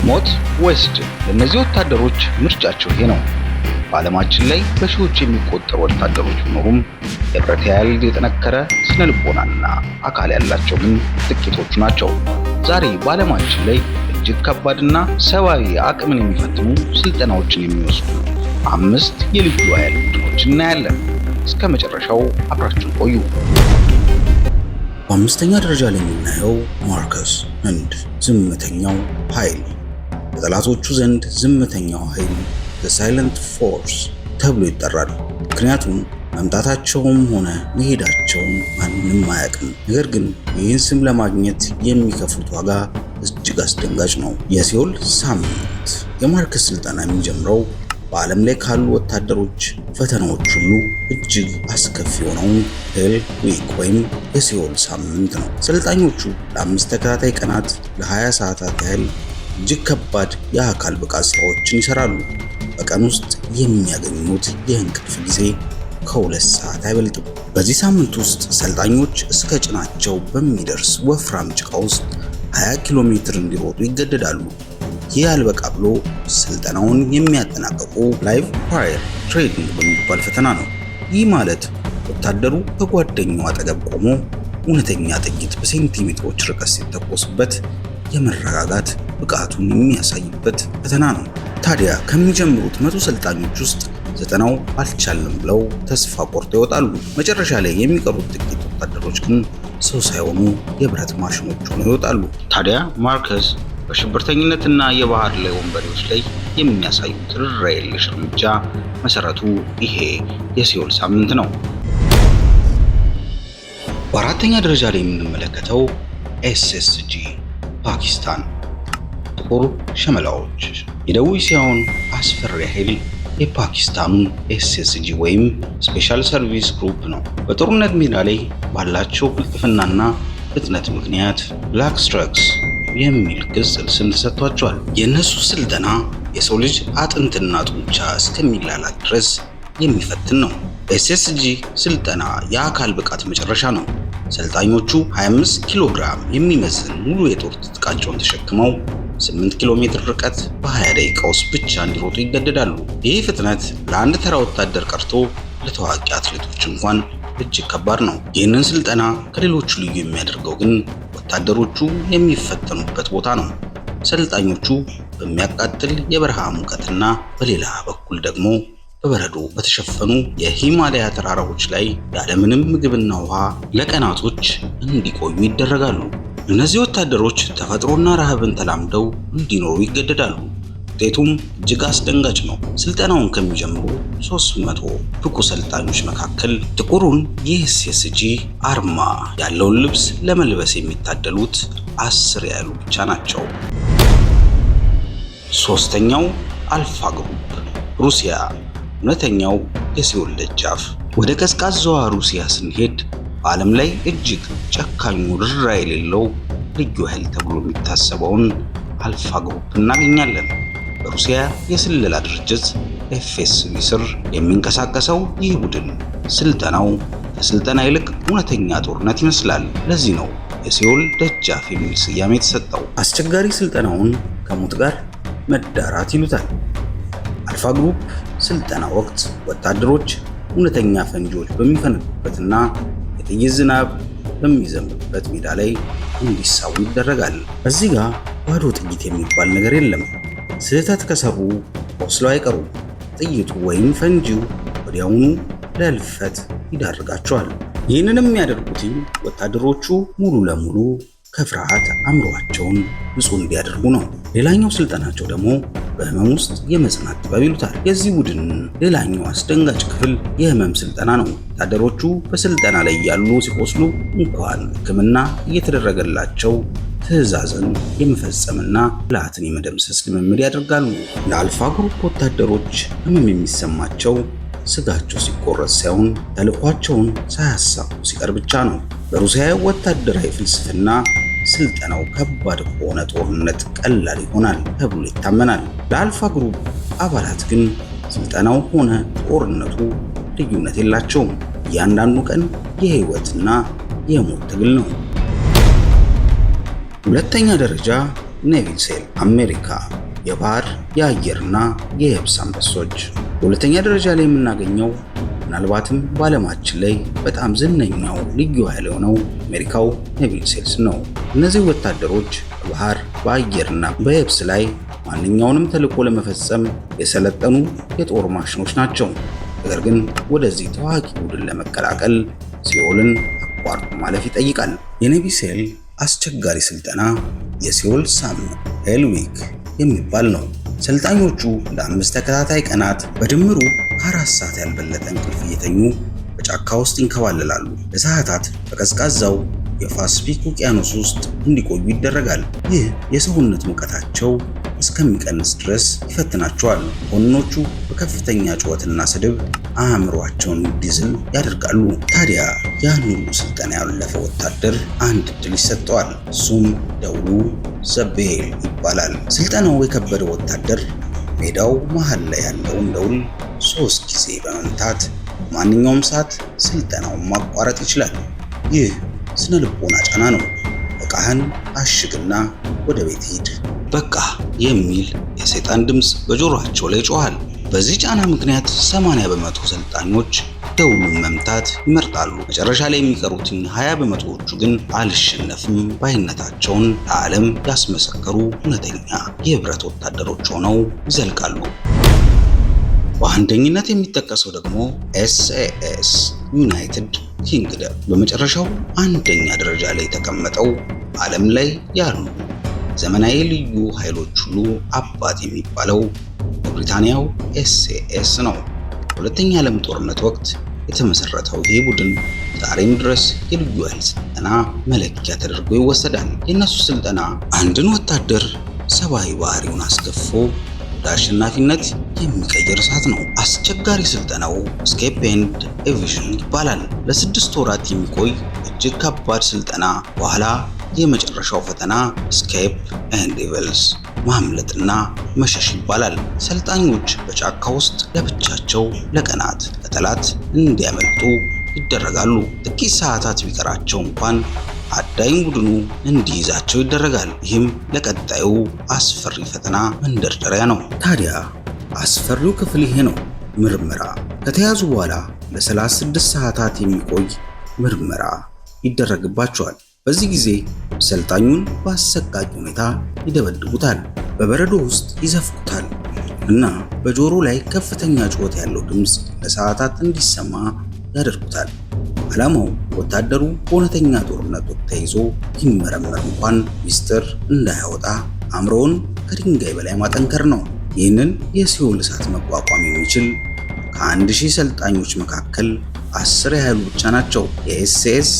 ሞት ወይስ ድል? ለእነዚህ ወታደሮች ምርጫቸው ይሄ ነው። በዓለማችን ላይ በሺዎች የሚቆጠሩ ወታደሮች ቢኖሩም የብረት ያህል የጠነከረ ስነ ልቦናና አካል ያላቸው ግን ጥቂቶቹ ናቸው። ዛሬ በዓለማችን ላይ እጅግ ከባድና ሰብአዊ አቅምን የሚፈትኑ ስልጠናዎችን የሚወስዱ 5 የልዩ ኃይል ቡድኖችን እናያለን። እስከ መጨረሻው አብራችሁን ቆዩ። በአምስተኛ ደረጃ ላይ የምናየው ማርከስ ህንድ ዝምተኛው ኃይል። በጠላቶቹ ዘንድ ዝምተኛው ኃይል The Silent Force ተብሎ ይጠራል። ምክንያቱም መምጣታቸውም ሆነ መሄዳቸውን ማንም አያውቅም። ነገር ግን ይህን ስም ለማግኘት የሚከፍሉት ዋጋ እጅግ አስደንጋጭ ነው። የሲኦል ሳምንት የማርከስ ስልጠና የሚጀምረው በዓለም ላይ ካሉ ወታደሮች ፈተናዎች ሁሉ እጅግ አስከፊ የሆነውን ሄል ዊክ ወይም የሲኦል ሳምንት ነው። ሰልጣኞቹ ለ5 ተከታታይ ቀናት ለ20 ሰዓታት ያህል እጅግ ከባድ የአካል ብቃት ስራዎችን ይሰራሉ። በቀን ውስጥ የሚያገኙት የእንቅልፍ ጊዜ ከ2 ሰዓት አይበልጥም። በዚህ ሳምንት ውስጥ ሰልጣኞች እስከ ጭናቸው በሚደርስ ወፍራም ጭቃ ውስጥ 20 ኪሎ ሜትር እንዲሮጡ ይገደዳሉ። ይህ አልበቃ ብሎ ስልጠናውን የሚያጠናቅቁ ላይቭ ፋየር ትሬኒንግ በሚባል ፈተና ነው። ይህ ማለት ወታደሩ ከጓደኛው አጠገብ ቆሞ እውነተኛ ጥይት በሴንቲሜትሮች ርቀት ሲተኮስበት የመረጋጋት ብቃቱን የሚያሳይበት ፈተና ነው። ታዲያ ከሚጀምሩት 100 ሰልጣኞች ውስጥ 90ው አልቻለም ብለው ተስፋ ቆርጠው ይወጣሉ። መጨረሻ ላይ የሚቀሩት ጥቂት ወታደሮች ግን ሰው ሳይሆኑ የብረት ማሽኖች ሆነው ይወጣሉ። ታዲያ ማርከስ በሽብርተኝነትና የባህር ላይ ወንበዴዎች ላይ የሚያሳዩት ርኅራኄ የለሽ እርምጃ መሰረቱ ይሄ የሲኦል ሳምንት ነው። በአራተኛ ደረጃ ላይ የምንመለከተው ኤስኤስጂ ፓኪስታን ጥቁር ሸመላዎች። የደቡብ እስያውን አስፈሪ ኃይል የፓኪስታኑን ኤስኤስጂ ወይም ስፔሻል ሰርቪስ ግሩፕ ነው። በጦርነት ሜዳ ላይ ባላቸው ቅልጥፍናና ፍጥነት ምክንያት ብላክ ስትራክስ የሚል ቅጽል ስም ተሰጥቷቸዋል። የእነሱ ስልጠና የሰው ልጅ አጥንትና ጡንቻ እስከሚላላት ድረስ የሚፈትን ነው። ኤስኤስጂ ስልጠና የአካል ብቃት መጨረሻ ነው። ሰልጣኞቹ 25 ኪሎ ግራም የሚመዝን ሙሉ የጦር ትጥቃቸውን ተሸክመው 8 ኪሎ ሜትር ርቀት በ20 ደቂቃ ውስጥ ብቻ እንዲሮጡ ይገደዳሉ። ይህ ፍጥነት ለአንድ ተራ ወታደር ቀርቶ ለታዋቂ አትሌቶች እንኳን እጅግ ከባድ ነው። ይህንን ስልጠና ከሌሎቹ ልዩ የሚያደርገው ግን ወታደሮቹ የሚፈተኑበት ቦታ ነው። ሰልጣኞቹ በሚያቃጥል የበረሃ ሙቀትና በሌላ በኩል ደግሞ በበረዶ በተሸፈኑ የሂማላያ ተራራዎች ላይ ያለምንም ምግብና ውሃ ለቀናቶች እንዲቆዩ ይደረጋሉ። እነዚህ ወታደሮች ተፈጥሮና ረሃብን ተላምደው እንዲኖሩ ይገደዳሉ። ውጤቱም እጅግ አስደንጋጭ ነው። ስልጠናውን ከሚጀምሩ 300 ብቁ ሰልጣኞች መካከል ጥቁሩን የኤስኤስጂ አርማ ያለውን ልብስ ለመልበስ የሚታደሉት 10 ያህሉ ብቻ ናቸው። ሶስተኛው አልፋ ግሩፕ ሩሲያ እውነተኛው የሲኦል ደጃፍ። ወደ ቀዝቃዛዋ ሩሲያ ስንሄድ በዓለም ላይ እጅግ ጨካኙ ርኅራኄ የሌለው ልዩ ኃይል ተብሎ የሚታሰበውን አልፋ ግሩፕ እናገኛለን። በሩሲያ የስለላ ድርጅት ኤፍኤስቢ ስር የሚንቀሳቀሰው ይህ ቡድን ስልጠናው ከስልጠና ይልቅ እውነተኛ ጦርነት ይመስላል። ለዚህ ነው የሲኦል ደጃፍ የሚል ስያሜ የተሰጠው። አስቸጋሪ ስልጠናውን ከሞት ጋር መዳራት ይሉታል። አልፋ ግሩፕ ስልጠና ወቅት ወታደሮች እውነተኛ ፈንጂዎች በሚፈነዱበትና የጥይት ዝናብ በሚዘንብበት ሜዳ ላይ እንዲሳቡ ይደረጋል። እዚህ ጋር ባዶ ጥይት የሚባል ነገር የለም። ስህተት ከሰሩ ቆስለው አይቀሩም። ጥይቱ ወይም ፈንጂው ወዲያውኑ ለህልፈት ይዳርጋቸዋል። ይህንንም የሚያደርጉት ወታደሮቹ ሙሉ ለሙሉ ከፍርሃት አእምሯቸውን ንጹህ እንዲያደርጉ ነው። ሌላኛው ስልጠናቸው ደግሞ በህመም ውስጥ የመጽናት ጥበብ ይሉታል። የዚህ ቡድን ሌላኛው አስደንጋጭ ክፍል የህመም ስልጠና ነው። ወታደሮቹ በስልጠና ላይ ያሉ ሲቆስሉ እንኳን ሕክምና እየተደረገላቸው ትዕዛዝን የመፈጸምና ጠላትን የመደምሰስ ልምምድ ያደርጋሉ። ለአልፋ ግሩፕ ወታደሮች ህመም የሚሰማቸው ስጋቸው ሲቆረጥ ሳይሆን ተልዕኳቸውን ሳያሳኩ ሲቀር ብቻ ነው። በሩሲያ ወታደራዊ ፍልስፍና ስልጠናው ከባድ ከሆነ ጦርነት ቀላል ይሆናል ተብሎ ይታመናል። ለአልፋ ግሩፕ አባላት ግን ስልጠናው ሆነ ጦርነቱ ልዩነት የላቸውም። እያንዳንዱ ቀን የህይወትና የሞት ትግል ነው። ሁለተኛ ደረጃ ኔቪል ሴል አሜሪካ የባህር የአየርና የየብስ አንበሶች። በሁለተኛ ደረጃ ላይ የምናገኘው ምናልባትም በዓለማችን ላይ በጣም ዝነኛው ልዩ ኃይል የሆነው አሜሪካው ኔቪል ሴልስ ነው። እነዚህ ወታደሮች በባህር በአየርና በየብስ ላይ ማንኛውንም ተልዕኮ ለመፈጸም የሰለጠኑ የጦር ማሽኖች ናቸው። ነገር ግን ወደዚህ ተዋጊ ቡድን ለመቀላቀል ሲኦልን አቋርጦ ማለፍ ይጠይቃል። የኔቪ ሴል አስቸጋሪ ስልጠና የሲኦል ሳም ሄል ዊክ የሚባል ነው። ሰልጣኞቹ ለ5 ተከታታይ ቀናት በድምሩ ከ4 ሰዓት ያልበለጠ እንቅልፍ እየተኙ በጫካ ውስጥ ይንከባለላሉ። ለሰዓታት በቀዝቃዛው የፓሲፊክ ውቅያኖስ ውስጥ እንዲቆዩ ይደረጋል። ይህ የሰውነት ሙቀታቸው እስከሚቀንስ ድረስ ይፈትናቸዋል። መኮንኖቹ በከፍተኛ ጩኸትና ስድብ አእምሯቸውን እንዲዝል ያደርጋሉ። ታዲያ ያን ሁሉ ስልጠና ያለፈ ወታደር አንድ ዕድል ይሰጠዋል። እሱም ደውሉ ዘቤል ይባላል። ስልጠናው የከበደ ወታደር ሜዳው መሃል ላይ ያለውን ደውል 3 ጊዜ በመምታት ማንኛውም ሰዓት ስልጠናውን ማቋረጥ ይችላል። ይህ ስነ ልቦና ጫና ነው። ዕቃህን አሽግና ወደ ቤት ሂድ በቃ የሚል የሰይጣን ድምፅ በጆሮአቸው ላይ ጮኋል። በዚህ ጫና ምክንያት 80 በመቶ ሰልጣኞች ደውሉን መምታት ይመርጣሉ። መጨረሻ ላይ የሚቀሩትን 20 በመቶዎቹ ግን አልሸነፍም ባይነታቸውን ለዓለም ያስመሰከሩ እውነተኛ የህብረት ወታደሮች ሆነው ይዘልቃሉ። በአንደኝነት የሚጠቀሰው ደግሞ SAS ዩናይትድ ኪንግደም በመጨረሻው አንደኛ ደረጃ ላይ የተቀመጠው ዓለም ላይ ያሉ ዘመናዊ ልዩ ኃይሎች ሁሉ አባት የሚባለው የብሪታንያው SAS ነው። በሁለተኛ ዓለም ጦርነት ወቅት የተመሰረተው ይህ ቡድን ዛሬም ድረስ የልዩ ኃይል ስልጠና መለኪያ ተደርጎ ይወሰዳል። የእነሱ ስልጠና አንድን ወታደር ሰብአዊ ባህሪውን አስገፎ ወደ አሸናፊነት የሚቀይር እሳት ነው። አስቸጋሪ ስልጠናው ስኬፕ ኤንድ ኤቪዥን ይባላል። ለ6 ወራት የሚቆይ እጅግ ከባድ ስልጠና በኋላ የመጨረሻው ፈተና ስኬፕ ኤንድ ኤቪልስ ማምለጥና መሸሽ ይባላል። ሰልጣኞች በጫካ ውስጥ ለብቻቸው ለቀናት ከጠላት እንዲያመልጡ ይደረጋሉ። ጥቂት ሰዓታት ቢቀራቸው እንኳን አዳኝ ቡድኑ እንዲይዛቸው ይደረጋል። ይህም ለቀጣዩ አስፈሪ ፈተና መንደርደሪያ ነው። ታዲያ አስፈሪው ክፍል ይሄ ነው፣ ምርመራ። ከተያዙ በኋላ ለ36 ሰዓታት የሚቆይ ምርመራ ይደረግባቸዋል። በዚህ ጊዜ ሰልጣኙን በአሰቃቂ ሁኔታ ይደበድቡታል፣ በበረዶ ውስጥ ይዘፍቁታል እና በጆሮ ላይ ከፍተኛ ጩኸት ያለው ድምፅ ለሰዓታት እንዲሰማ ያደርጉታል። ዓላማው ወታደሩ በእውነተኛ ጦርነት ወቅት ተይዞ ቢመረመር እንኳን ሚስጥር እንዳያወጣ አእምሮውን ከድንጋይ በላይ ማጠንከር ነው። ይህንን የሲኦል እሳት መቋቋም የሚችል ከ1000 ሰልጣኞች መካከል 10 ያህሉ ብቻ ናቸው። የኤስኤስ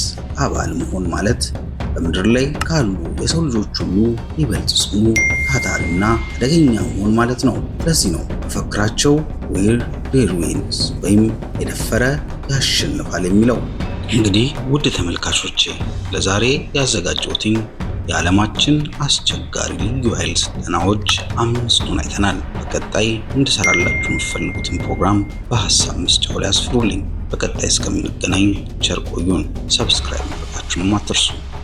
አባል መሆን ማለት በምድር ላይ ካሉ የሰው ልጆች ሁሉ ይበልጥ ጽኑ፣ ታታሪና አደገኛ መሆን ማለት ነው። ለዚህ ነው መፈክራቸው ዌር ዴር ዊንስ ወይም የደፈረ ያሸንፋል የሚለው። እንግዲህ ውድ ተመልካቾቼ ለዛሬ ያዘጋጀሁትን የዓለማችን አስቸጋሪ ልዩ ኃይል ስልጠናዎች 5ቱን አይተናል። በቀጣይ እንድሰራላችሁ የምትፈልጉትን ፕሮግራም በሐሳብ መስጫው ላይ አስፍሩልኝ። በቀጣይ እስከምንገናኝ ቸር ቆዩን። ሰብስክራይብ ማድረጋችሁንም አትርሱ።